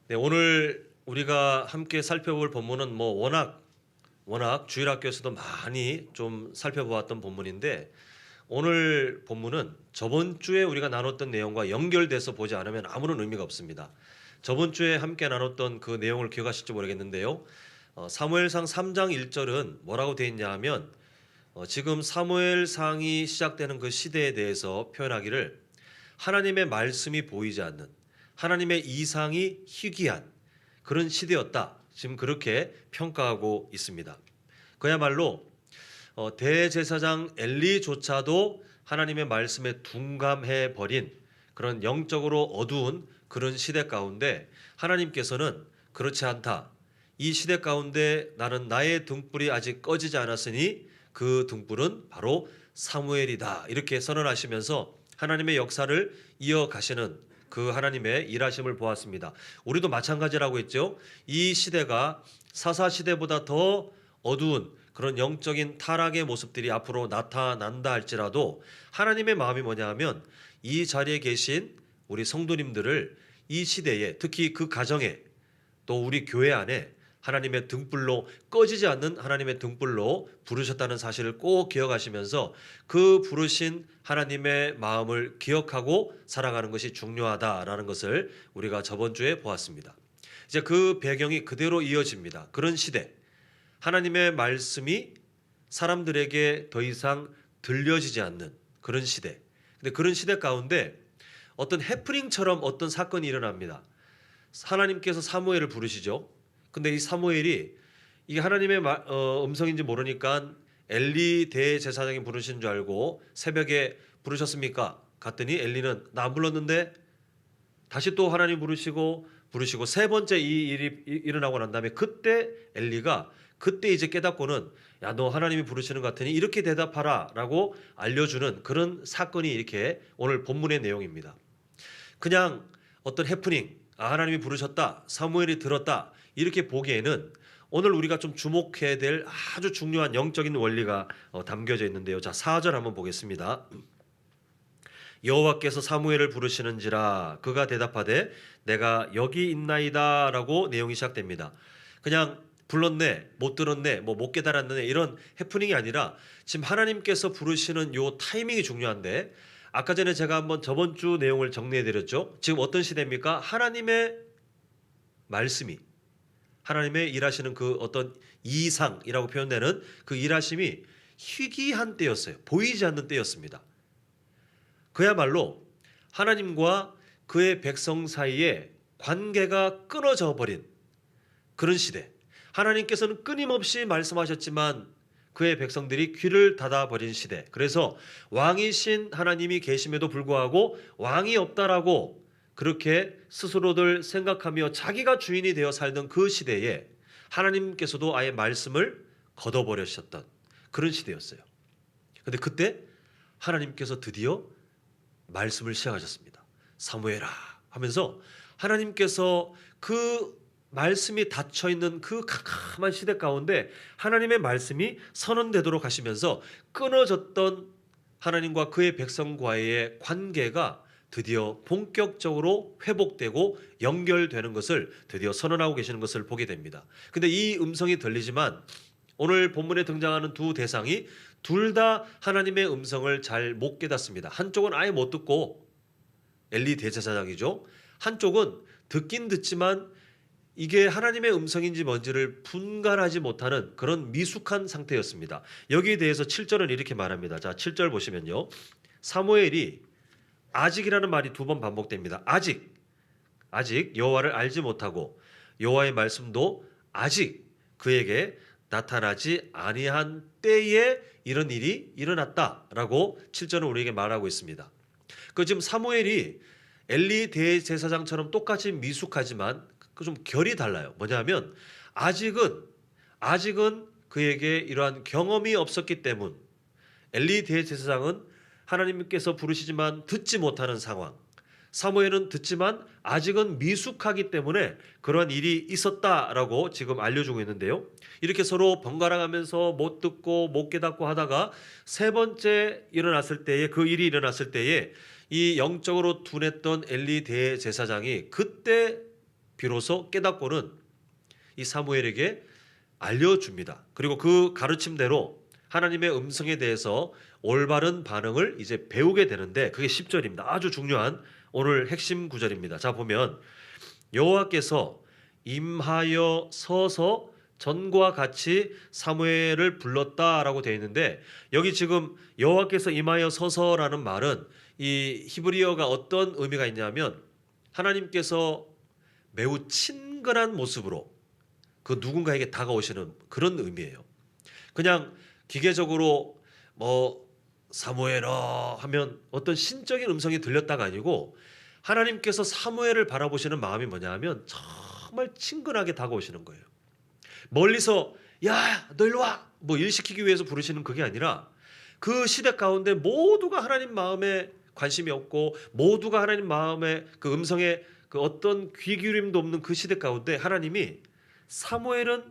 네, 오늘 우리가 함께 살펴볼 본문은 워낙 주일학교에서도 많이 좀 살펴보았던 본문인데, 오늘 본문은 저번 주에 우리가 나눴던 내용과 연결돼서 보지 않으면 아무런 의미가 없습니다. 저번 주에 함께 나눴던 그 내용을 기억하실지 모르겠는데요. 사무엘상 3장 1절은 뭐라고 되어 있냐 하면, 지금 사무엘상이 시작되는 그 시대에 대해서 표현하기를 하나님의 말씀이 보이지 않는, 하나님의 이상이 희귀한 그런 시대였다. 지금 그렇게 평가하고 있습니다. 그야말로 대제사장 엘리조차도 하나님의 말씀에 둔감해 버린 그런 영적으로 어두운 그런 시대 가운데, 하나님께서는 그렇지 않다. 이 시대 가운데 나는 나의 등불이 아직 꺼지지 않았으니 그 등불은 바로 사무엘이다. 이렇게 선언하시면서 하나님의 역사를 이어가시는 그 하나님의 일하심을 보았습니다. 우리도 마찬가지라고 했죠. 이 시대가 사사 시대보다 더 어두운 그런 영적인 타락의 모습들이 앞으로 나타난다 할지라도, 하나님의 마음이 뭐냐 하면 이 자리에 계신 우리 성도님들을 이 시대에, 특히 그 가정에, 또 우리 교회 안에 하나님의 등불로, 꺼지지 않는 하나님의 등불로 부르셨다는 사실을 꼭 기억하시면서 그 부르신 하나님의 마음을 기억하고 살아가는 것이 중요하다라는 것을 우리가 저번 주에 보았습니다. 이제 그 배경이 그대로 이어집니다. 그런 시대, 하나님의 말씀이 사람들에게 더 이상 들려지지 않는 그런 시대. 근데 그런 시대 가운데 어떤 해프닝처럼 어떤 사건이 일어납니다. 하나님께서 사무엘을 부르시죠. 근데 이 사무엘이 이게 하나님의 음성인지 모르니까 엘리 대제사장이 부르신 줄 알고 새벽에 부르셨습니까? 갔더니 엘리는 나 안 불렀는데. 다시 또 하나님 부르시고 세 번째 이 일이 일어나고 난 다음에 그때 엘리가 그때 이제 깨닫고는, 야, 너 하나님이 부르시는 것 같으니 이렇게 대답하라 라고 알려주는 그런 사건이 이렇게 오늘 본문의 내용입니다. 그냥 어떤 해프닝, 하나님이 부르셨다, 사무엘이 들었다, 이렇게 보기에는 오늘 우리가 좀 주목해야 될 아주 중요한 영적인 원리가 담겨져 있는데요. 자, 4절 한번 보겠습니다. 여호와께서 사무엘을 부르시는지라 그가 대답하되 내가 여기 있나이다 라고 내용이 시작됩니다. 그냥 불렀네, 못 들었네, 못 깨달았네, 이런 해프닝이 아니라 지금 하나님께서 부르시는 요 타이밍이 중요한데, 아까 전에 제가 한번 저번 주 내용을 정리해 드렸죠. 지금 어떤 시대입니까? 하나님의 말씀이, 하나님의 일하시는 그 어떤 이상이라고 표현되는 그 일하심이 희귀한 때였어요. 보이지 않는 때였습니다. 그야말로 하나님과 그의 백성 사이에 관계가 끊어져 버린 그런 시대. 하나님께서는 끊임없이 말씀하셨지만 그의 백성들이 귀를 닫아버린 시대. 그래서 왕이신 하나님이 계심에도 불구하고 왕이 없다라고 그렇게 스스로들 생각하며 자기가 주인이 되어 살던 그 시대에 하나님께서도 아예 말씀을 걷어버리셨던 그런 시대였어요. 그런데 그때 하나님께서 드디어 말씀을 시작하셨습니다. 사무엘아 하면서 하나님께서 그 말씀이 닫혀있는 그 캄캄한 시대 가운데 하나님의 말씀이 선언되도록 하시면서 끊어졌던 하나님과 그의 백성과의 관계가 드디어 본격적으로 회복되고 연결되는 것을 드디어 선언하고 계시는 것을 보게 됩니다. 근데 이 음성이 들리지만 오늘 본문에 등장하는 두 대상이 둘 다 하나님의 음성을 잘 못 깨닫습니다. 한쪽은 아예 못 듣고, 엘리 대제사장이죠. 한쪽은 듣긴 듣지만 이게 하나님의 음성인지 뭔지를 분간하지 못하는 그런 미숙한 상태였습니다. 여기에 대해서 7절은 이렇게 말합니다. 자, 7절 보시면요. 사무엘이 아직이라는 말이 두 번 반복됩니다. 아직 여호와를 알지 못하고 여호와의 말씀도 아직 그에게 나타나지 아니한 때에 이런 일이 일어났다라고 7절은 우리에게 말하고 있습니다. 그 지금 사무엘이 엘리 대제사장처럼 똑같이 미숙하지만 그 좀 결이 달라요. 뭐냐면 아직은 그에게 이러한 경험이 없었기 때문, 엘리 대제사장은 하나님께서 부르시지만 듣지 못하는 상황, 사무엘은 듣지만 아직은 미숙하기 때문에 그런 일이 있었다라고 지금 알려주고 있는데요. 이렇게 서로 번갈아가면서 못 듣고 못 깨닫고 하다가 세 번째 일어났을 때에, 그 일이 일어났을 때에 이 영적으로 둔했던 엘리 대제사장이 그때 비로소 깨닫고는 이 사무엘에게 알려줍니다. 그리고 그 가르침대로 하나님의 음성에 대해서 올바른 반응을 이제 배우게 되는데 그게 10절입니다. 아주 중요한 오늘 핵심 구절입니다. 자 보면 여호와께서 임하여 서서 전과 같이 사무엘을 불렀다라고 되어 있는데 여기 지금 여호와께서 임하여 서서라는 말은 이 히브리어가 어떤 의미가 있냐면 하나님께서 매우 친근한 모습으로 그 누군가에게 다가오시는 그런 의미예요. 그냥 기계적으로 뭐 사무엘아 하면 어떤 신적인 음성이 들렸다가 아니고 하나님께서 사무엘을 바라보시는 마음이 뭐냐면 정말 친근하게 다가오시는 거예요. 멀리서 야, 너 일로 와. 뭐 일시키기 위해서 부르시는 그게 아니라 그 시대 가운데 모두가 하나님 마음에 관심이 없고 모두가 하나님 마음에 그 음성에 그 어떤 귀 기울임도 없는 그 시대 가운데 하나님이 사무엘은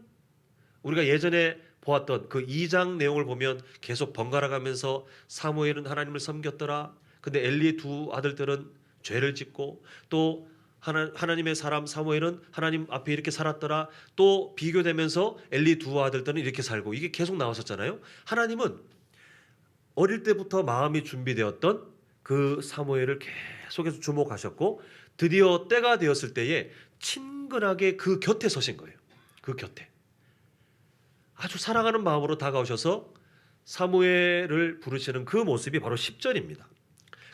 우리가 예전에 보았던 그 2장 내용을 보면 계속 번갈아 가면서 사무엘은 하나님을 섬겼더라. 근데 엘리의 두 아들들은 죄를 짓고 또 하나님의 사람 사무엘은 하나님 앞에 이렇게 살았더라. 또 비교되면서 엘리 두 아들들은 이렇게 살고 이게 계속 나왔었잖아요. 하나님은 어릴 때부터 마음이 준비되었던 그 사무엘을 계속해서 주목하셨고 드디어 때가 되었을 때에 친근하게 그 곁에 서신 거예요. 그 곁에. 아주 사랑하는 마음으로 다가오셔서 사무엘을 부르시는 그 모습이 바로 10절입니다.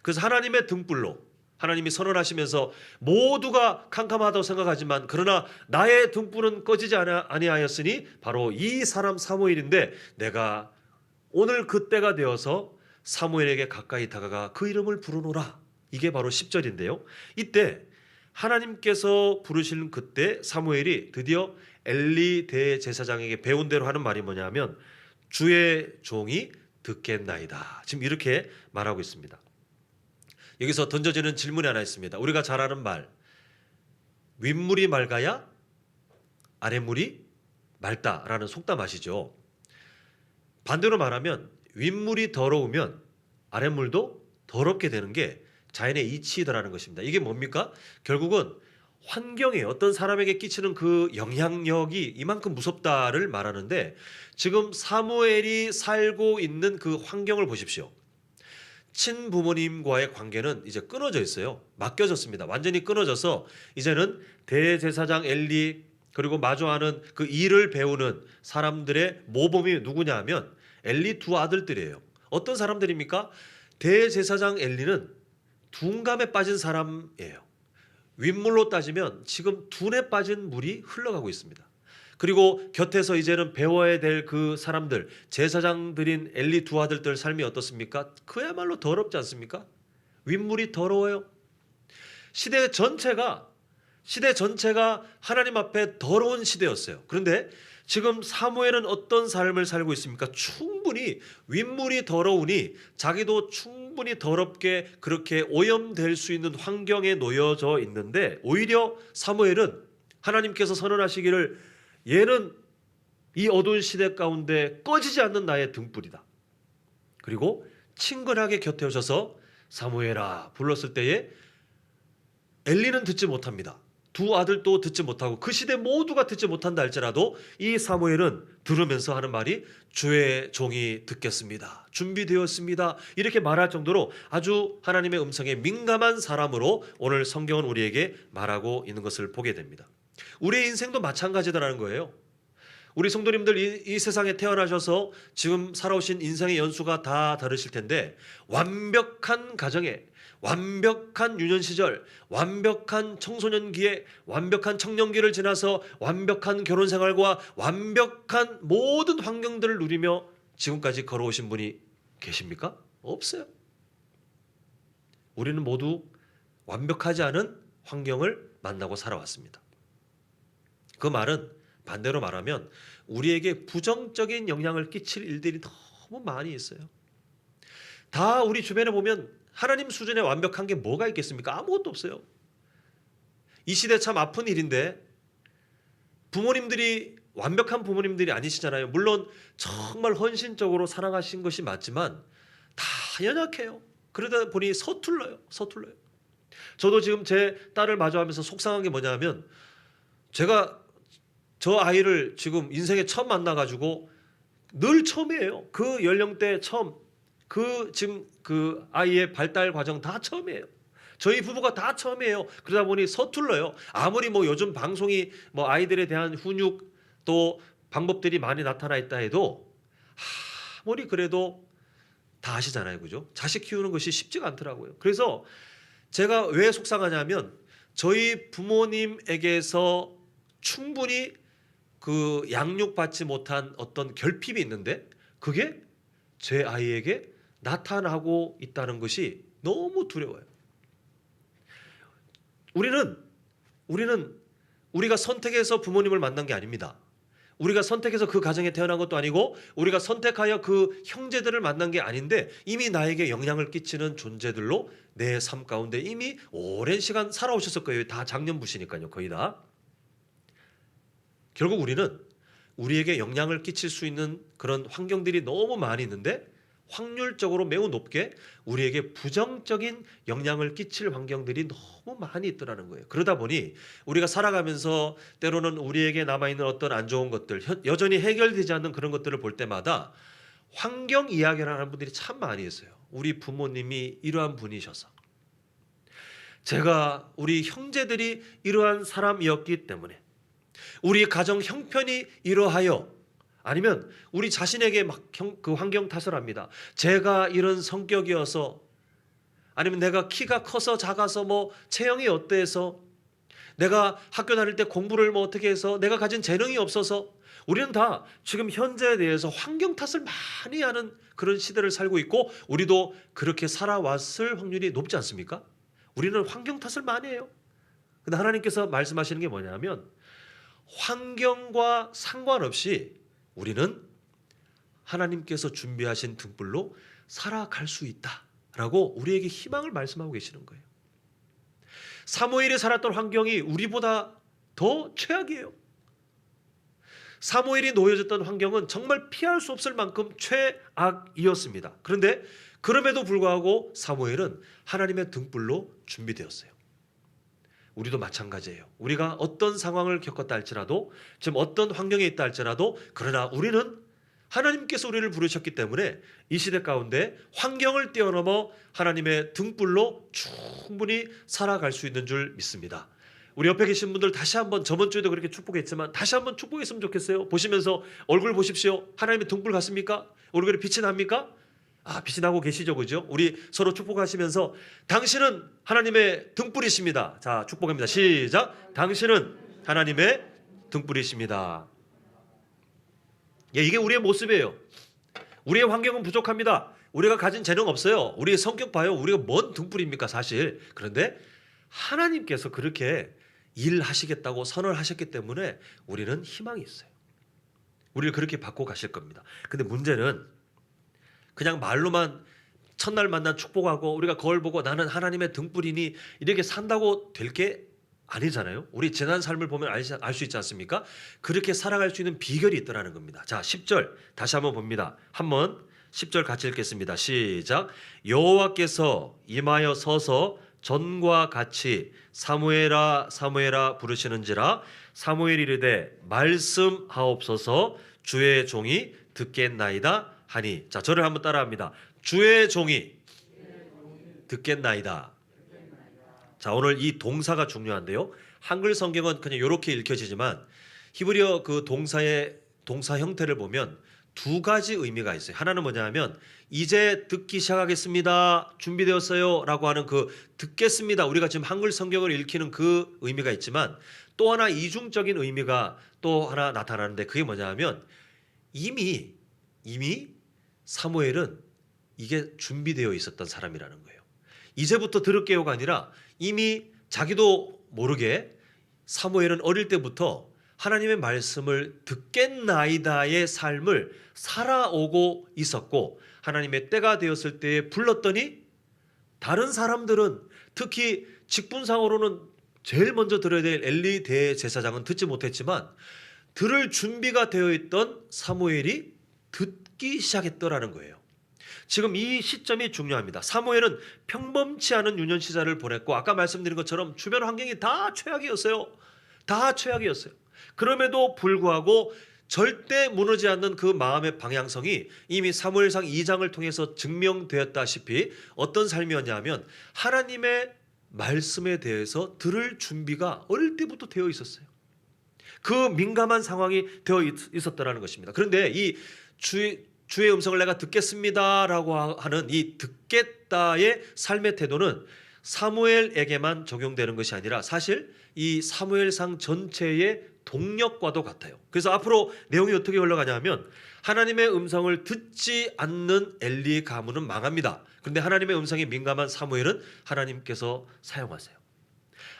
그래서 하나님의 등불로 하나님이 선언하시면서 모두가 캄캄하다고 생각하지만 그러나 나의 등불은 꺼지지 아니하였으니 바로 이 사람 사무엘인데 내가 오늘 그때가 되어서 사무엘에게 가까이 다가가 그 이름을 부르노라. 이게 바로 10절인데요. 이때 하나님께서 부르시는 그때 사무엘이 드디어 엘리 대제사장에게 배운 대로 하는 말이 뭐냐면 주의 종이 듣겠나이다. 지금 이렇게 말하고 있습니다. 여기서 던져지는 질문이 하나 있습니다. 우리가 잘 아는 말 윗물이 맑아야 아랫물이 맑다라는 속담 아시죠? 반대로 말하면 윗물이 더러우면 아랫물도 더럽게 되는 게 자연의 이치이다라는 것입니다. 이게 뭡니까? 결국은 환경에 어떤 사람에게 끼치는 그 영향력이 이만큼 무섭다를 말하는데 지금 사무엘이 살고 있는 그 환경을 보십시오. 친부모님과의 관계는 이제 끊어져 있어요. 맡겨졌습니다. 완전히 끊어져서 이제는 대제사장 엘리 그리고 마주하는 그 일을 배우는 사람들의 모범이 누구냐 하면 엘리 두 아들들이에요. 어떤 사람들입니까? 대제사장 엘리는 둔감에 빠진 사람이에요. 윗물로 따지면 지금 둔에 빠진 물이 흘러가고 있습니다. 그리고 곁에서 이제는 배워야 될 그 사람들 제사장들인 엘리 두 아들들 삶이 어떻습니까? 그야말로 더럽지 않습니까? 윗물이 더러워요. 시대 전체가 하나님 앞에 더러운 시대였어요. 그런데 지금 사무엘은 어떤 삶을 살고 있습니까? 충분히 윗물이 더러우니 자기도 충분히 더럽게 그렇게 오염될 수 있는 환경에 놓여져 있는데 오히려 사무엘은 하나님께서 선언하시기를 얘는 이 어두운 시대 가운데 꺼지지 않는 나의 등불이다. 그리고 친근하게 곁에 오셔서 사무엘아 불렀을 때에 엘리는 듣지 못합니다. 두 아들도 듣지 못하고 그 시대 모두가 듣지 못한다 할지라도 이 사무엘은 들으면서 하는 말이 주의 종이 듣겠습니다. 준비되었습니다. 이렇게 말할 정도로 아주 하나님의 음성에 민감한 사람으로 오늘 성경은 우리에게 말하고 있는 것을 보게 됩니다. 우리의 인생도 마찬가지다라는 거예요. 우리 성도님들 이 세상에 태어나셔서 지금 살아오신 인생의 연수가 다 다르실 텐데 완벽한 가정에 완벽한 유년 시절, 완벽한 청소년기에, 완벽한 청년기를 지나서 완벽한 결혼 생활과 완벽한 모든 환경들을 누리며 지금까지 걸어오신 분이 계십니까? 없어요. 우리는 모두 완벽하지 않은 환경을 만나고 살아왔습니다. 그 말은 반대로 말하면 우리에게 부정적인 영향을 끼칠 일들이 너무 많이 있어요. 다 우리 주변에 보면 하나님 수준의 완벽한 게 뭐가 있겠습니까? 아무것도 없어요. 이 시대 참 아픈 일인데 부모님들이 완벽한 부모님들이 아니시잖아요. 물론 정말 헌신적으로 사랑하신 것이 맞지만 다 연약해요. 그러다 보니 서툴러요. 저도 지금 제 딸을 마주하면서 속상한 게 뭐냐면 제가 저 아이를 지금 인생에 처음 만나가지고 늘 처음이에요. 그 연령대 처음, 지금 그 아이의 발달 과정 다 처음이에요. 저희 부부가 다 처음이에요. 그러다 보니 서툴러요. 아무리 뭐 요즘 방송이 뭐 아이들에 대한 훈육 또 방법들이 많이 나타나 있다 해도 아무리 그래도 다 아시잖아요, 그죠? 자식 키우는 것이 쉽지가 않더라고요. 그래서 제가 왜 속상하냐면 저희 부모님에게서 충분히 그 양육받지 못한 어떤 결핍이 있는데 그게 제 아이에게 나타나고 있다는 것이 너무 두려워요. 우리는 우리가 선택해서 부모님을 만난 게 아닙니다. 우리가 선택해서 그 가정에 태어난 것도 아니고 우리가 선택하여 그 형제들을 만난 게 아닌데 이미 나에게 영향을 끼치는 존재들로 내 삶 가운데 이미 오랜 시간 살아오셨을 거예요. 다 작년부시니까요. 거의 다. 결국 우리는 우리에게 영향을 끼칠 수 있는 그런 환경들이 너무 많이 있는데 확률적으로 매우 높게 우리에게 부정적인 영향을 끼칠 환경들이 너무 많이 있더라는 거예요. 그러다 보니 우리가 살아가면서 때로는 우리에게 남아있는 어떤 안 좋은 것들, 여전히 해결되지 않는 그런 것들을 볼 때마다 환경 이야기를 하는 분들이 참 많이 있어요. 우리 부모님이 이러한 분이셔서, 우리 형제들이 이러한 사람이었기 때문에, 우리 가정 형편이 이러하여, 아니면 우리 자신에게 막 그 환경 탓을 합니다. 제가 이런 성격이어서, 아니면 내가 키가 커서 작아서 뭐 체형이 어때서, 내가 학교 다닐 때 공부를 뭐 어떻게 해서, 내가 가진 재능이 없어서. 우리는 다 지금 현재에 대해서 환경 탓을 많이 하는 그런 시대를 살고 있고 우리도 그렇게 살아왔을 확률이 높지 않습니까? 우리는 환경 탓을 많이 해요. 근데 하나님께서 말씀하시는 게 뭐냐면 환경과 상관없이 우리는 하나님께서 준비하신 등불로 살아갈 수 있다라고 우리에게 희망을 말씀하고 계시는 거예요. 사무엘이 살았던 환경이 우리보다 더 최악이에요. 사무엘이 놓여졌던 환경은 정말 피할 수 없을 만큼 최악이었습니다. 그런데 그럼에도 불구하고 사무엘은 하나님의 등불로 준비되었어요. 우리도 마찬가지예요. 우리가 어떤 상황을 겪었다 할지라도, 지금 어떤 환경에 있다 할지라도, 그러나 우리는 하나님께서 우리를 부르셨기 때문에 이 시대 가운데 환경을 뛰어넘어 하나님의 등불로 충분히 살아갈 수 있는 줄 믿습니다. 우리 옆에 계신 분들 다시 한번, 저번 주에도 그렇게 축복했지만 다시 한번 축복했으면 좋겠어요. 보시면서 얼굴 보십시오. 하나님의 등불 같습니까? 얼굴에 빛이 납니까? 빛이 나고 계시죠, 그죠? 우리 서로 축복하시면서 당신은 하나님의 등불이십니다. 자, 축복합니다. 시작. 당신은 하나님의 등불이십니다. 예, 이게 우리의 모습이에요. 우리의 환경은 부족합니다. 우리가 가진 재능 없어요. 우리의 성격 봐요. 우리가 뭔 등불입니까, 사실. 그런데 하나님께서 그렇게 일하시겠다고 선언하셨기 때문에 우리는 희망이 있어요. 우리를 그렇게 바꿔 가실 겁니다. 근데 문제는 그냥 말로만 첫날 만난 축복하고 우리가 거울 보고 나는 하나님의 등불이니 이렇게 산다고 될 게 아니잖아요. 우리 지난 삶을 보면 알 수 있지 않습니까? 그렇게 살아갈 수 있는 비결이 있더라는 겁니다. 자, 10절 다시 한번 봅니다. 한번 10절 같이 읽겠습니다. 시작. 여호와께서 임하여 서서 전과 같이 사무엘아 사무엘아 부르시는지라 사무엘이 이르되 말씀하옵소서 주의 종이 듣겠나이다 하니. 자, 저를 한번 따라합니다. 주의 종이 듣겠나이다. 자, 오늘 이 동사가 중요한데요. 한글 성경은 그냥 이렇게 읽혀지지만 히브리어 그 동사의 동사 형태를 보면 두 가지 의미가 있어요. 하나는 뭐냐면 이제 듣기 시작하겠습니다. 준비되었어요. 라고 하는 그 듣겠습니다. 우리가 지금 한글 성경을 읽히는 그 의미가 있지만 또 하나 이중적인 의미가 또 하나 나타나는데 그게 뭐냐면 이미 사무엘은 이게 준비되어 있었던 사람이라는 거예요. 이제부터 들을게요가 아니라 이미 자기도 모르게 사무엘은 어릴 때부터 하나님의 말씀을 듣겠나이다의 삶을 살아오고 있었고 하나님의 때가 되었을 때에 불렀더니 다른 사람들은 특히 직분상으로는 제일 먼저 들어야 될 엘리 대제사장은 듣지 못했지만 들을 준비가 되어 있던 사무엘이 듣기 시작했더라는 거예요. 지금 이 시점이 중요합니다. 사무엘은 평범치 않은 유년 시절을 보냈고 아까 말씀드린 것처럼 주변 환경이 다 최악이었어요. 다 최악이었어요. 그럼에도 불구하고 절대 무너지지 않는 그 마음의 방향성이 이미 사무엘상 2장을 통해서 증명되었다시피 어떤 삶이었냐면 하나님의 말씀에 대해서 들을 준비가 어릴 때부터 되어 있었어요. 그 민감한 상황이 되어 있었다는 것입니다. 그런데 이 주의 음성을 내가 듣겠습니다라고 하는 이 듣겠다의 삶의 태도는 사무엘에게만 적용되는 것이 아니라 사실 이 사무엘상 전체의 동력과도 같아요. 그래서 앞으로 내용이 어떻게 흘러가냐면 하나님의 음성을 듣지 않는 엘리의 가문은 망합니다. 그런데 하나님의 음성이 민감한 사무엘은 하나님께서 사용하세요.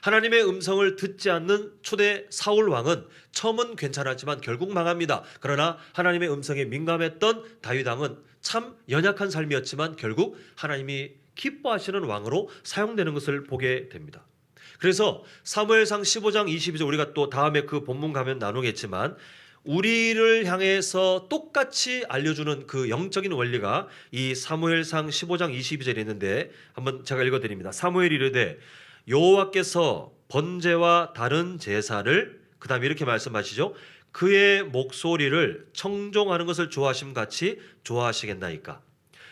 하나님의 음성을 듣지 않는 초대 사울 왕은 처음은 괜찮았지만 결국 망합니다. 그러나 하나님의 음성에 민감했던 다윗 왕은 참 연약한 삶이었지만 결국 하나님이 기뻐하시는 왕으로 사용되는 것을 보게 됩니다. 그래서 사무엘상 15장 22절 우리가 또 다음에 그 본문 가면 나누겠지만 우리를 향해서 똑같이 알려주는 그 영적인 원리가 이 사무엘상 15장 22절에 있는데 한번 제가 읽어드립니다. 사무엘이 이르되 여호와께서 번제와 다른 제사를 그 다음에 이렇게 말씀하시죠. 그의 목소리를 청종하는 것을 좋아하심 같이 좋아하시겠나이까.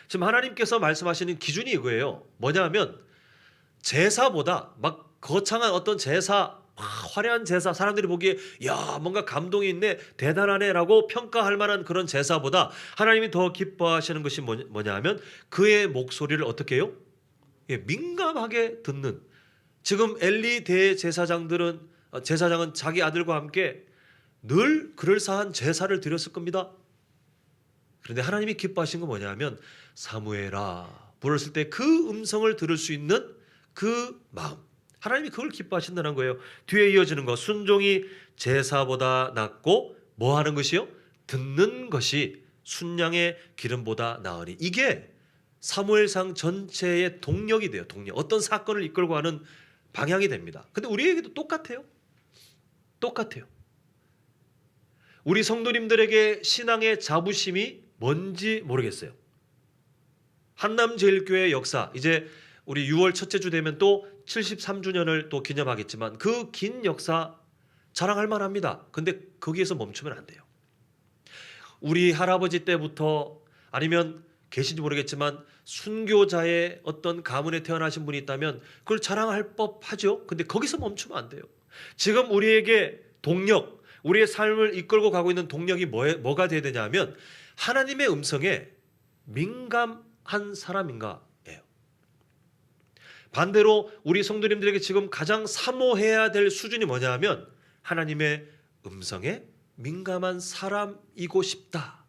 지금 하나님께서 말씀하시는 기준이 이거예요. 뭐냐면 제사보다 막 거창한 어떤 제사, 화려한 제사, 사람들이 보기에 야 뭔가 감동이 있네, 대단하네라고 평가할 만한 그런 제사보다 하나님이 더 기뻐하시는 것이 뭐냐 하면 그의 목소리를 어떻게 해요? 민감하게 듣는. 지금 엘리 대제사장은 자기 아들과 함께 늘 그럴싸한 제사를 드렸을 겁니다. 그런데 하나님이 기뻐하신 건 뭐냐면 사무엘아 불렀을 때 그 음성을 들을 수 있는 그 마음, 하나님이 그걸 기뻐하신다는 거예요. 뒤에 이어지는 거 순종이 제사보다 낫고 뭐 하는 것이요? 듣는 것이 순양의 기름보다 나으니. 이게 사무엘상 전체의 동력이 돼요. 동력. 어떤 사건을 이끌고 가는 방향이 됩니다. 근데 우리에게도 똑같아요. 똑같아요. 우리 성도님들에게 신앙의 자부심이 뭔지 모르겠어요. 한남제일교회 역사, 이제 우리 6월 첫째 주 되면 또 73주년을 또 기념하겠지만 그 긴 역사 자랑할 만합니다. 근데 거기에서 멈추면 안 돼요. 우리 할아버지 때부터 아니면 계신지 모르겠지만 순교자의 어떤 가문에 태어나신 분이 있다면 그걸 자랑할 법하죠. 근데 거기서 멈추면 안 돼요. 지금 우리에게 동력, 우리의 삶을 이끌고 가고 있는 동력이 뭐가 돼야 되냐면 하나님의 음성에 민감한 사람인가. 반대로 우리 성도님들에게 지금 가장 사모해야 될 수준이 뭐냐 하면 하나님의 음성에 민감한 사람이고 싶다.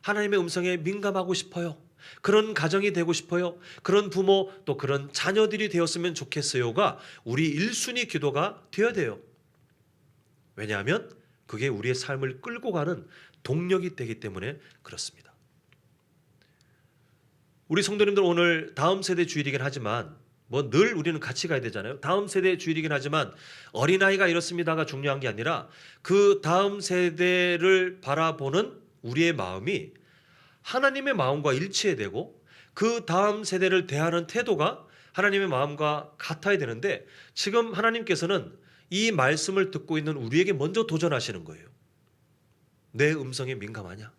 하나님의 음성에 민감하고 싶어요. 그런 가정이 되고 싶어요. 그런 부모 또 그런 자녀들이 되었으면 좋겠어요가 우리 1순위 기도가 되어야 돼요. 왜냐하면 그게 우리의 삶을 끌고 가는 동력이 되기 때문에 그렇습니다. 우리 성도님들 오늘 다음 세대 주일이긴 하지만 뭐 늘 우리는 같이 가야 되잖아요. 다음 세대 주일이긴 하지만 어린아이가 이렇습니다가 중요한 게 아니라 그 다음 세대를 바라보는 우리의 마음이 하나님의 마음과 일치해야 되고 그 다음 세대를 대하는 태도가 하나님의 마음과 같아야 되는데 지금 하나님께서는 이 말씀을 듣고 있는 우리에게 먼저 도전하시는 거예요. 내 음성에 민감하냐?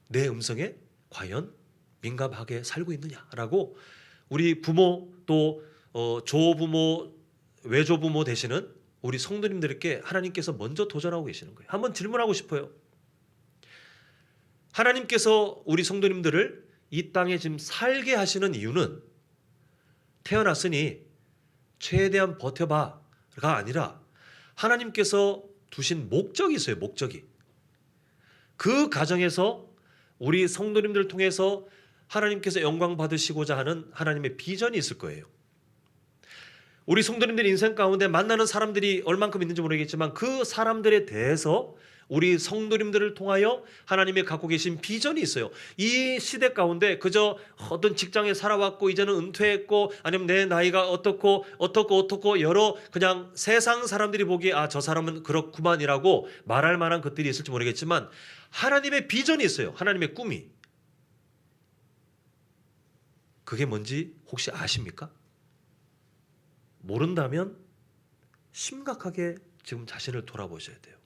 내 음성에 과연 민감하게 살고 있느냐라고 우리 부모 또 조부모, 외조부모 되시는 우리 성도님들께 하나님께서 먼저 도전하고 계시는 거예요. 한번 질문하고 싶어요. 하나님께서 우리 성도님들을 이 땅에 지금 살게 하시는 이유는 태어났으니 최대한 버텨봐가 아니라 하나님께서 두신 목적이 있어요. 목적이. 그 가정에서 우리 성도님들을 통해서 하나님께서 영광 받으시고자 하는 하나님의 비전이 있을 거예요. 우리 성도님들 인생 가운데 만나는 사람들이 얼만큼 있는지 모르겠지만 그 사람들에 대해서 우리 성도님들을 통하여 하나님이 갖고 계신 비전이 있어요. 이 시대 가운데 그저 어떤 직장에 살아왔고 이제는 은퇴했고 아니면 내 나이가 어떻고 여러 그냥 세상 사람들이 보기에 아, 저 사람은 그렇구만이라고 말할 만한 것들이 있을지 모르겠지만 하나님의 비전이 있어요. 하나님의 꿈이. 그게 뭔지 혹시 아십니까? 모른다면 심각하게 지금 자신을 돌아보셔야 돼요.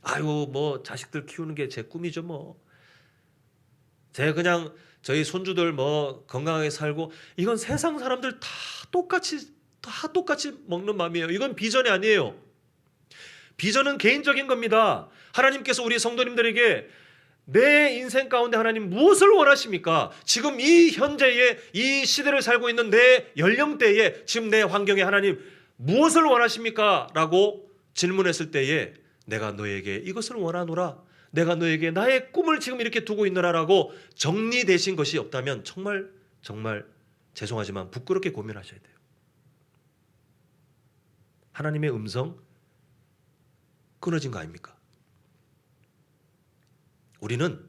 아유, 뭐 자식들 키우는 게 제 꿈이죠 뭐. 제가 그냥 저희 손주들 뭐 건강하게 살고, 이건 세상 사람들 다 똑같이 먹는 마음이에요. 이건 비전이 아니에요. 비전은 개인적인 겁니다. 하나님께서 우리 성도님들에게 내 인생 가운데 하나님 무엇을 원하십니까? 지금 이 현재의 이 시대를 살고 있는 내 연령대에, 지금 내 환경에 하나님 무엇을 원하십니까? 라고 질문했을 때에 내가 너에게 이것을 원하노라, 내가 너에게 나의 꿈을 지금 이렇게 두고 있노라라고 정리되신 것이 없다면 정말 죄송하지만 부끄럽게 고민하셔야 돼요. 하나님의 음성 끊어진 거 아닙니까? 우리는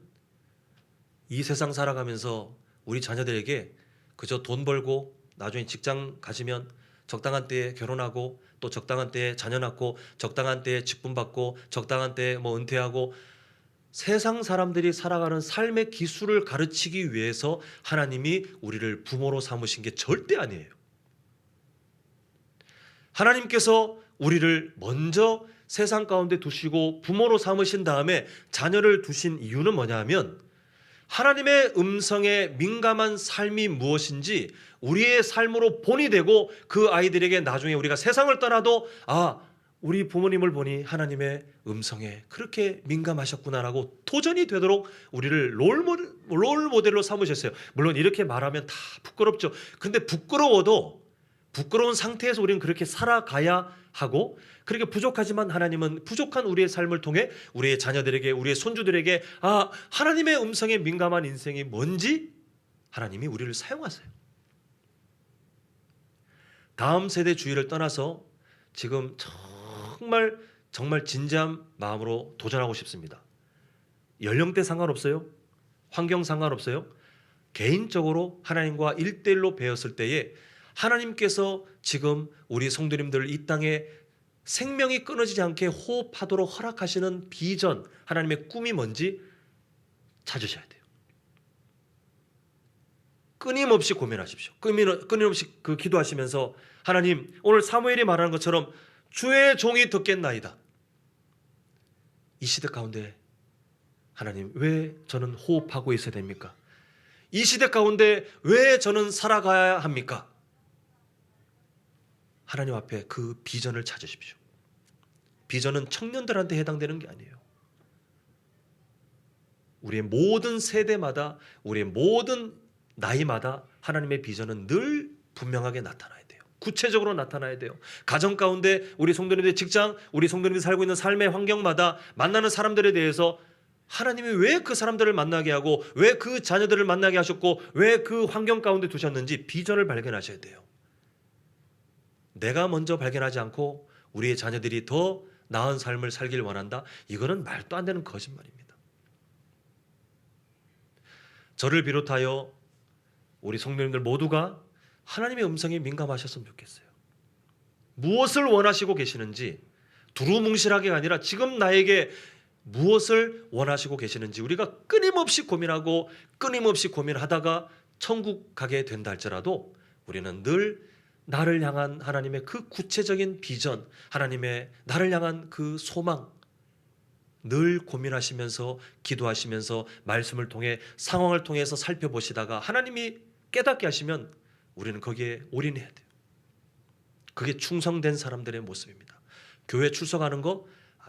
이 세상 살아가면서 우리 자녀들에게 그저 돈 벌고 나중에 직장 가시면 적당한 때에 결혼하고, 또 적당한 때에 자녀 낳고, 적당한 때에 직분 받고, 적당한 때에 뭐 은퇴하고, 세상 사람들이 살아가는 삶의 기술을 가르치기 위해서 하나님이 우리를 부모로 삼으신 게 절대 아니에요. 하나님께서 우리를 먼저 세상 가운데 두시고 부모로 삼으신 다음에 자녀를 두신 이유는 뭐냐 하면, 하나님의 음성에 민감한 삶이 무엇인지 우리의 삶으로 본이 되고, 그 아이들에게 나중에 우리가 세상을 떠나도 우리 부모님을 보니 하나님의 음성에 그렇게 민감하셨구나라고 도전이 되도록 우리를 롤 모델로 삼으셨어요. 물론 이렇게 말하면 다 부끄럽죠. 근데 부끄러운 상태에서 우리는 그렇게 살아가야 하고, 그렇게 부족하지만 하나님은 부족한 우리의 삶을 통해 우리의 자녀들에게, 우리의 손주들에게 하나님의 음성에 민감한 인생이 뭔지 하나님이 우리를 사용하세요. 다음 세대 주의를 떠나서 지금 정말 진지한 마음으로 도전하고 싶습니다. 연령대 상관없어요. 환경 상관없어요. 개인적으로 하나님과 1대1로 배웠을 때에 하나님께서 지금 우리 성도님들 이 땅에 생명이 끊어지지 않게 호흡하도록 허락하시는 비전, 하나님의 꿈이 뭔지 찾으셔야 돼요. 끊임없이 고민하십시오. 끊임없이 기도하시면서, 하나님, 오늘 사무엘이 말하는 것처럼 주의 종이 듣겠나이다. 이 시대 가운데 하나님, 왜 저는 호흡하고 있어야 됩니까? 이 시대 가운데 왜 저는 살아가야 합니까? 하나님 앞에 그 비전을 찾으십시오. 비전은 청년들한테 해당되는 게 아니에요. 우리의 모든 세대마다, 우리의 모든 나이마다 하나님의 비전은 늘 분명하게 나타나야 돼요. 구체적으로 나타나야 돼요. 가정 가운데, 우리 성도님들 직장, 우리 성도님들이 살고 있는 삶의 환경마다 만나는 사람들에 대해서 하나님이 왜 그 사람들을 만나게 하고, 왜 그 자녀들을 만나게 하셨고, 왜 그 환경 가운데 두셨는지 비전을 발견하셔야 돼요. 내가 먼저 발견하지 않고 우리의 자녀들이 더 나은 삶을 살길 원한다? 이거는 말도 안 되는 거짓말입니다. 저를 비롯하여 우리 성도님들 모두가 하나님의 음성에 민감하셨으면 좋겠어요. 무엇을 원하시고 계시는지, 두루뭉실하게 아니라 지금 나에게 무엇을 원하시고 계시는지 우리가 끊임없이 고민하다가 천국 가게 된다 할지라도 우리는 늘 나를 향한 하나님의 그 구체적인 비전, 하나님의 나를 향한 그 소망, 늘 고민하시면서, 기도하시면서, 말씀을 통해, 상황을 통해서 살펴보시다가 하나님이 깨닫게 하시면 우리는 거기에 올인해야 돼요. 그게 충성된 사람들의 모습입니다. 교회 출석하는 거,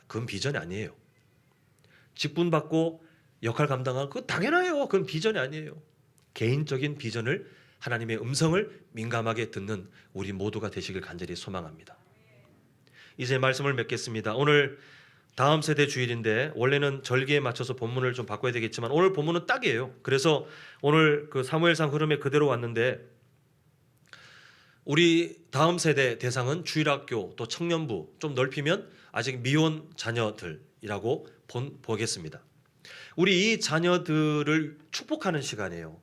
그건 비전이 아니에요. 직분 받고 역할 감당하고, 그건 당연해요. 그건 비전이 아니에요. 개인적인 비전을, 하나님의 음성을 민감하게 듣는 우리 모두가 되시길 간절히 소망합니다. 이제 말씀을 맺겠습니다. 오늘 다음 세대 주일인데 원래는 절기에 맞춰서 본문을 좀 바꿔야 되겠지만 오늘 본문은 딱이에요. 그래서 오늘 그 사무엘상 흐름에 그대로 왔는데, 우리 다음 세대 대상은 주일학교, 또 청년부, 좀 넓히면 아직 미혼 자녀들이라고 보겠습니다. 우리 이 자녀들을 축복하는 시간이에요.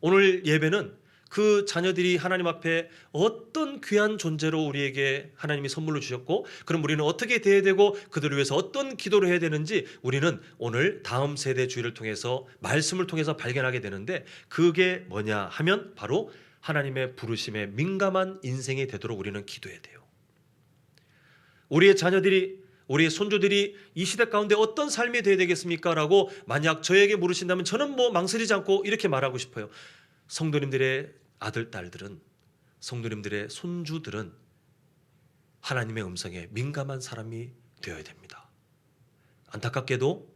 오늘 예배는 그 자녀들이 하나님 앞에 어떤 귀한 존재로 우리에게 하나님이 선물로 주셨고, 그럼 우리는 어떻게 대해야 되고 그들을 위해서 어떤 기도를 해야 되는지 우리는 오늘 다음 세대 주일을 통해서, 말씀을 통해서 발견하게 되는데, 그게 뭐냐 하면 바로 하나님의 부르심에 민감한 인생이 되도록 우리는 기도해야 돼요. 우리의 자녀들이, 우리의 손주들이 이 시대 가운데 어떤 삶이 되어야 되겠습니까? 라고 만약 저에게 물으신다면 저는 뭐 망설이지 않고 이렇게 말하고 싶어요. 성도님들의 아들, 딸들은, 성도님들의 손주들은 하나님의 음성에 민감한 사람이 되어야 됩니다. 안타깝게도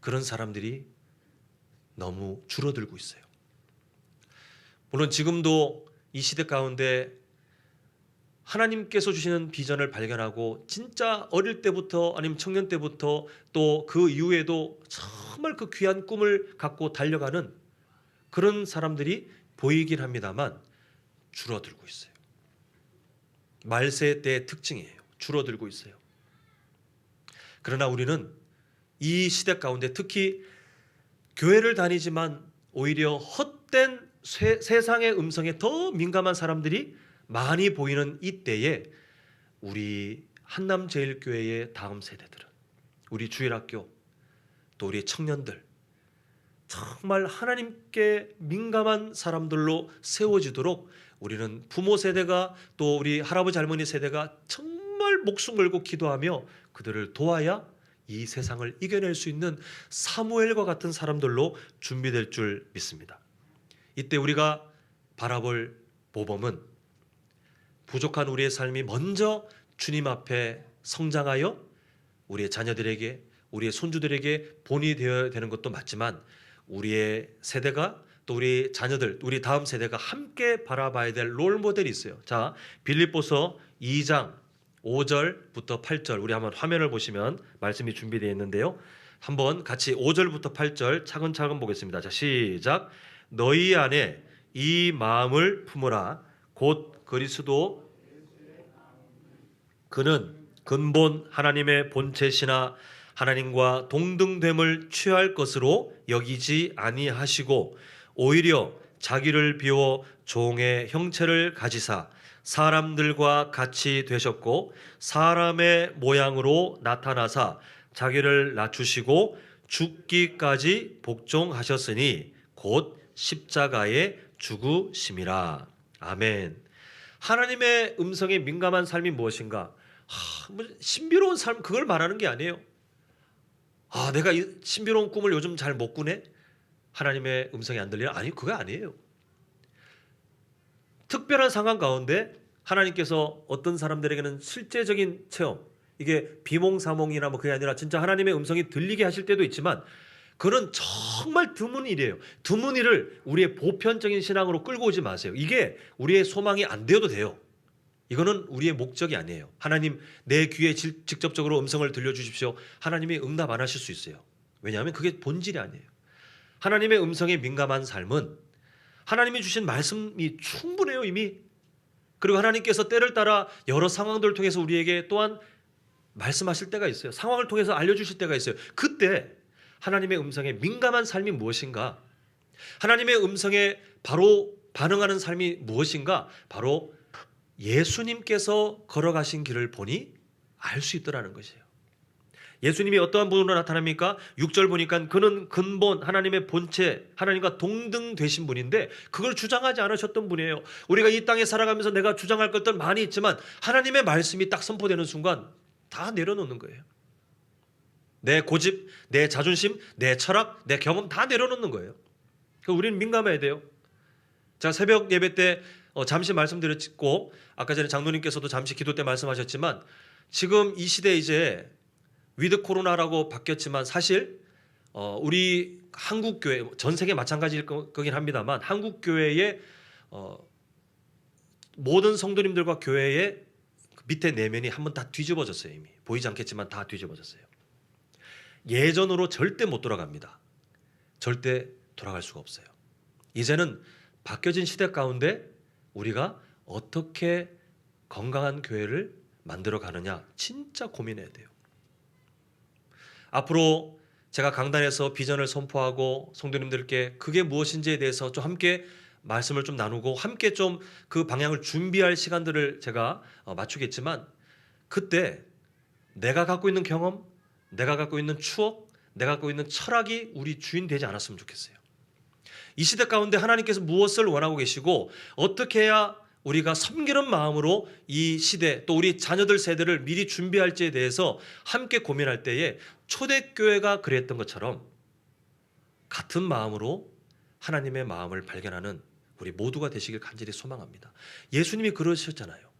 그런 사람들이 너무 줄어들고 있어요. 물론 지금도 이 시대 가운데 하나님께서 주시는 비전을 발견하고 진짜 어릴 때부터 아니면 청년 때부터 또 그 이후에도 정말 그 귀한 꿈을 갖고 달려가는 그런 사람들이 보이긴 합니다만 줄어들고 있어요. 말세 때의 특징이에요. 줄어들고 있어요. 그러나 우리는 이 시대 가운데 특히 교회를 다니지만 오히려 헛된 세상의 음성에 더 민감한 사람들이 많이 보이는 이때에 우리 한남제일교회의 다음 세대들은, 우리 주일학교, 또 우리 청년들 정말 하나님께 민감한 사람들로 세워지도록 우리는 부모 세대가 또 우리 할아버지 할머니 세대가 정말 목숨 걸고 기도하며 그들을 도와야 이 세상을 이겨낼 수 있는 사무엘과 같은 사람들로 준비될 줄 믿습니다. 이때 우리가 바라볼 모범은 부족한 우리의 삶이 먼저 주님 앞에 성장하여 우리의 자녀들에게, 우리의 손주들에게 본이 되어야 되는 것도 맞지만 우리의 세대가 또 우리 자녀들, 우리 다음 세대가 함께 바라봐야 될 롤모델이 있어요. 자, 빌립보서 2장 5절부터 8절 우리 한번 화면을 보시면 말씀이 준비되어 있는데요. 한번 같이 5절부터 8절 차근차근 보겠습니다. 자, 시작. 너희 안에 이 마음을 품으라. 곧 그리스도 그는 근본 하나님의 본체시나 하나님과 동등됨을 취할 것으로 여기지 아니하시고 오히려 자기를 비워 종의 형체를 가지사 사람들과 같이 되셨고 사람의 모양으로 나타나사 자기를 낮추시고 죽기까지 복종하셨으니 곧 십자가에 죽으심이라. 아멘. 하나님의 음성에 민감한 삶이 무엇인가? 신비로운 삶, 그걸 말하는 게 아니에요. 내가 이 신비로운 꿈을 요즘 잘 못 꾸네? 하나님의 음성이 안 들리나? 아니, 그거 아니에요. 특별한 상황 가운데 하나님께서 어떤 사람들에게는 실제적인 체험, 이게 비몽사몽이나 뭐 그게 아니라 진짜 하나님의 음성이 들리게 하실 때도 있지만 그는 정말 드문 일이에요. 드문 일을 우리의 보편적인 신앙으로 끌고 오지 마세요. 이게 우리의 소망이 안 되어도 돼요. 이거는 우리의 목적이 아니에요. 하나님, 내 귀에 직접적으로 음성을 들려주십시오. 하나님이 응답 안 하실 수 있어요. 왜냐하면 그게 본질이 아니에요. 하나님의 음성에 민감한 삶은 하나님이 주신 말씀이 충분해요, 이미. 그리고 하나님께서 때를 따라 여러 상황들을 통해서 우리에게 또한 말씀하실 때가 있어요. 상황을 통해서 알려주실 때가 있어요. 그때 하나님의 음성에 민감한 삶이 무엇인가? 하나님의 음성에 바로 반응하는 삶이 무엇인가? 바로 예수님께서 걸어가신 길을 보니 알 수 있더라는 것이에요. 예수님이 어떠한 분으로 나타납니까? 6절 보니까 그는 근본 하나님의 본체, 하나님과 동등 되신 분인데 그걸 주장하지 않으셨던 분이에요. 우리가 이 땅에 살아가면서 내가 주장할 것들 많이 있지만 하나님의 말씀이 딱 선포되는 순간 다 내려놓는 거예요. 내 고집, 내 자존심, 내 철학, 내 경험 다 내려놓는 거예요. 그러니까 우리는 민감해야 돼요. 제가 새벽 예배 때 잠시 말씀드렸고 아까 전에 장로님께서도 잠시 기도 때 말씀하셨지만 지금 이 시대에 이제 위드 코로나라고 바뀌었지만 사실 우리 한국 교회, 전 세계 마찬가지일 거긴 합니다만 한국 교회의 모든 성도님들과 교회의 밑에 내면이 한번 다 뒤집어졌어요. 이미 보이지 않겠지만 다 뒤집어졌어요. 예전으로 절대 못 돌아갑니다. 절대 돌아갈 수가 없어요. 이제는 바뀌어진 시대 가운데 우리가 어떻게 건강한 교회를 만들어 가느냐 진짜 고민해야 돼요. 앞으로 제가 강단에서 비전을 선포하고 성도님들께 그게 무엇인지에 대해서 좀 함께 말씀을 좀 나누고 함께 좀 그 방향을 준비할 시간들을 제가 맞추겠지만 그때 내가 갖고 있는 경험, 내가 갖고 있는 추억, 내가 갖고 있는 철학이 우리 주인 되지 않았으면 좋겠어요. 이 시대 가운데 하나님께서 무엇을 원하고 계시고 어떻게 해야 우리가 섬기는 마음으로 이 시대 또 우리 자녀들 세대를 미리 준비할지에 대해서 함께 고민할 때에 초대교회가 그랬던 것처럼 같은 마음으로 하나님의 마음을 발견하는 우리 모두가 되시길 간절히 소망합니다. 예수님이 그러셨잖아요.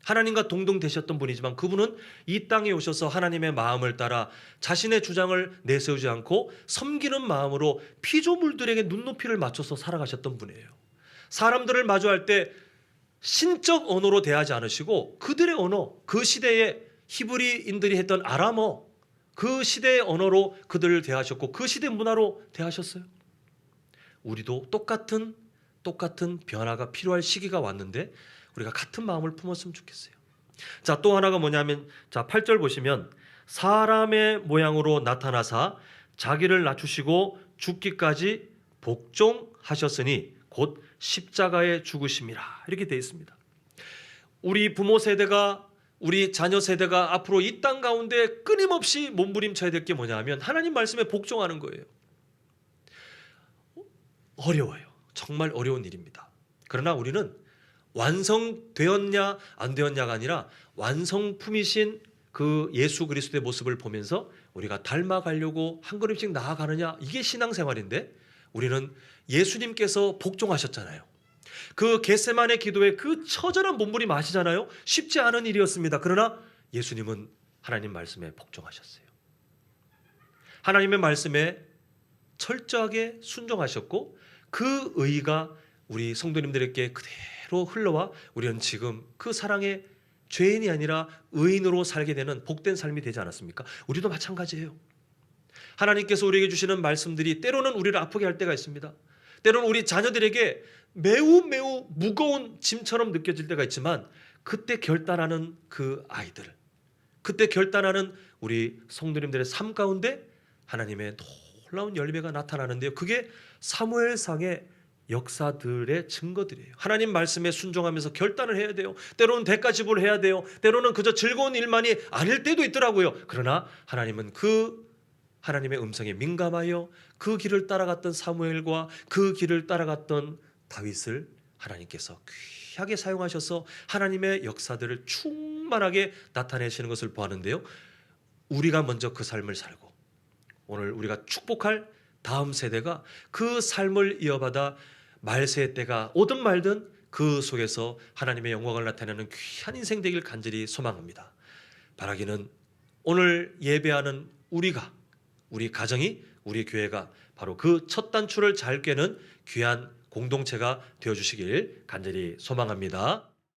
하나님과 동등 되셨던 분이지만 그분은 이 땅에 오셔서 하나님의 마음을 따라 자신의 주장을 내세우지 않고 섬기는 마음으로 피조물들에게 눈높이를 맞춰서 살아가셨던 분이에요. 사람들을 마주할 때 신적 언어로 대하지 않으시고 그들의 언어, 그 시대에 히브리인들이 했던 아람어, 그 시대의 언어로 그들을 대하셨고 그 시대 문화로 대하셨어요. 우리도 똑같은 변화가 필요할 시기가 왔는데 우리가 같은 마음을 품었으면 좋겠어요. 자, 또 하나가 뭐냐면 자, 8절 보시면 사람의 모양으로 나타나사 자기를 낮추시고 죽기까지 복종하셨으니 곧 십자가에 죽으심이라 이렇게 되어 있습니다. 우리 부모 세대가 우리 자녀 세대가 앞으로 이 땅 가운데 끊임없이 몸부림쳐야 될 게 뭐냐 하면 하나님 말씀에 복종하는 거예요. 어려워요. 정말 어려운 일입니다. 그러나 우리는 완성되었냐 안 되었냐가 아니라 완성품이신 그 예수 그리스도의 모습을 보면서 우리가 닮아가려고 한 걸음씩 나아가느냐, 이게 신앙생활인데 우리는 예수님께서 복종하셨잖아요. 그 겟세마네 기도에 그 처절한 몸부림 아시잖아요. 쉽지 않은 일이었습니다. 그러나 예수님은 하나님 말씀에 복종하셨어요. 하나님의 말씀에 철저하게 순종하셨고 그 의가 우리 성도님들에게 그대로 흘러와 우리는 지금 그 사랑의 죄인이 아니라 의인으로 살게 되는 복된 삶이 되지 않았습니까? 우리도 마찬가지예요. 하나님께서 우리에게 주시는 말씀들이 때로는 우리를 아프게 할 때가 있습니다. 때로는 우리 자녀들에게 매우 무거운 짐처럼 느껴질 때가 있지만 그때 결단하는 그 아이들, 그때 결단하는 우리 성도님들의 삶 가운데 하나님의 놀라운 열매가 나타나는데요. 그게 사무엘상의 역사들의 증거들이에요. 하나님 말씀에 순종하면서 결단을 해야 돼요. 때로는 대가 지불을 해야 돼요. 때로는 그저 즐거운 일만이 아닐 때도 있더라고요. 그러나 하나님은 그 하나님의 음성에 민감하여 그 길을 따라갔던 사무엘과 그 길을 따라갔던 다윗을 하나님께서 귀하게 사용하셔서 하나님의 역사들을 충만하게 나타내시는 것을 보았는데요. 우리가 먼저 그 삶을 살고 오늘 우리가 축복할 다음 세대가 그 삶을 이어받아 말세의 때가 오든 말든 그 속에서 하나님의 영광을 나타내는 귀한 인생 되길 간절히 소망합니다. 바라기는 오늘 예배하는 우리가, 우리 가정이, 우리 교회가 바로 그 첫 단추를 잘 꿰는 귀한 공동체가 되어주시길 간절히 소망합니다.